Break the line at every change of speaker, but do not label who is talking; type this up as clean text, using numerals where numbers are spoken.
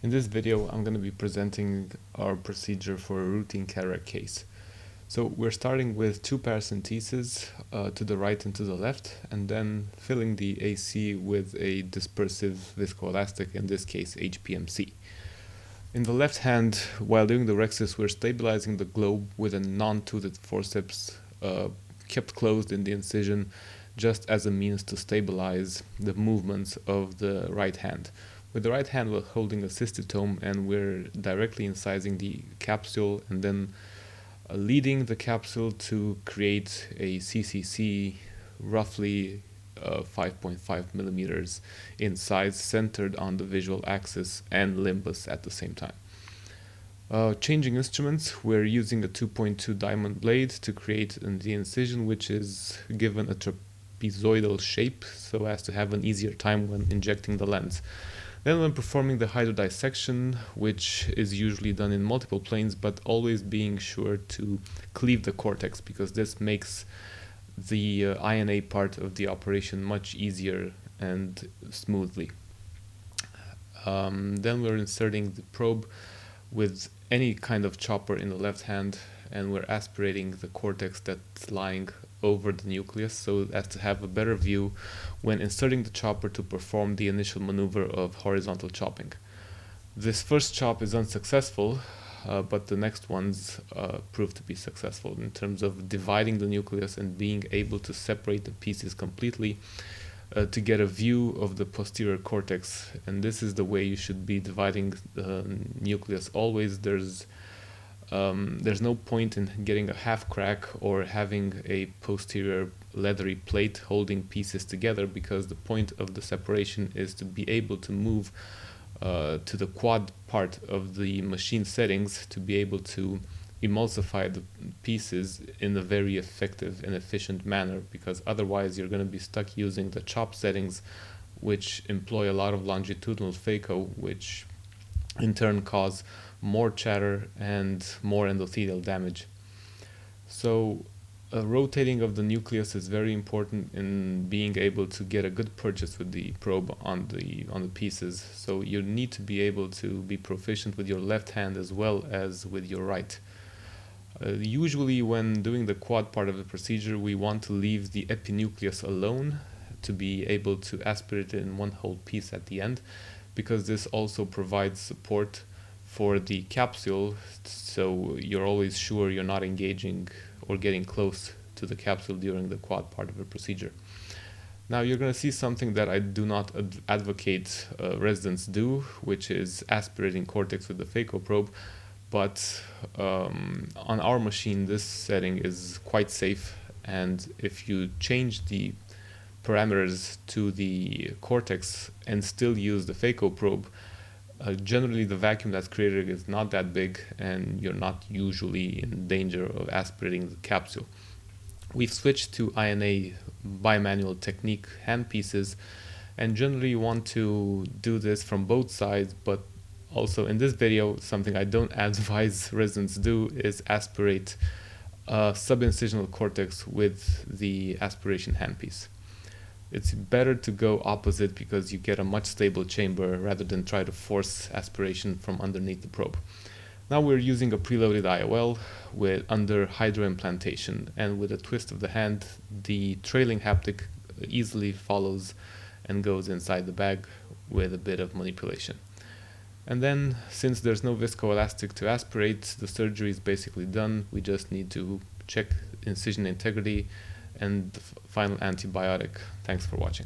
In this video, I'm going to be presenting our procedure for a routine cataract case. So we're starting with two paracenteses to the right and to the left, and then filling the AC with a dispersive viscoelastic, in this case HPMC. In the left hand, while doing the rhexis, we're stabilizing the globe with a non-toothed forceps kept closed in the incision, just as a means to stabilize the movements of the right hand. With the right hand, we're holding a cystitome and we're directly incising the capsule and then leading the capsule to create a CCC roughly 5.5 millimeters in size, centered on the visual axis and limbus at the same time. Changing instruments, we're using a 2.2 diamond blade to create the incision, which is given a trapezoidal shape so as to have an easier time when injecting the lens. Then when performing the hydrodissection, which is usually done in multiple planes, but always being sure to cleave the cortex, because this makes the INA part of the operation much easier and smoothly. Then we're inserting the probe with any kind of chopper in the left hand, and we're aspirating the cortex that's lying over the nucleus so as to have a better view when inserting the chopper to perform the initial maneuver of horizontal chopping. This first chop is unsuccessful, but the next ones prove to be successful in terms of dividing the nucleus and being able to separate the pieces completely to get a view of the posterior cortex. And this is the way you should be dividing the nucleus always. There's no point in getting a half crack or having a posterior leathery plate holding pieces together, because the point of the separation is to be able to move to the quad part of the machine settings to be able to emulsify the pieces in a very effective and efficient manner, because otherwise you're going to be stuck using the chop settings, which employ a lot of longitudinal phaco, which in turn cause more chatter and more endothelial damage. So rotating of the nucleus is very important in being able to get a good purchase with the probe on the pieces. So you need to be able to be proficient with your left hand as well as with your right. Usually when doing the quad part of the procedure, we want to leave the epinucleus alone to be able to aspirate it in one whole piece at the end, because this also provides support for the capsule, so you're always sure you're not engaging or getting close to the capsule during the quad part of the procedure. Now you're going to see something that I do not advocate residents do, which is aspirating cortex with the phaco probe, but on our machine this setting is quite safe, and if you change the parameters to the cortex and still use the phaco probe, generally the vacuum that's created is not that big and you're not usually in danger of aspirating the capsule. We've switched to INA bimanual technique handpieces, and generally you want to do this from both sides, but also in this video something I don't advise residents do is aspirate subincisional cortex with the aspiration handpiece. It's better to go opposite because you get a much stable chamber rather than try to force aspiration from underneath the probe. Now we're using a preloaded IOL under hydroimplantation, and with a twist of the hand, the trailing haptic easily follows and goes inside the bag with a bit of manipulation. And then, since there's no viscoelastic to aspirate, the surgery is basically done. We just need to check incision integrity and the final antibiotic. Thanks for watching.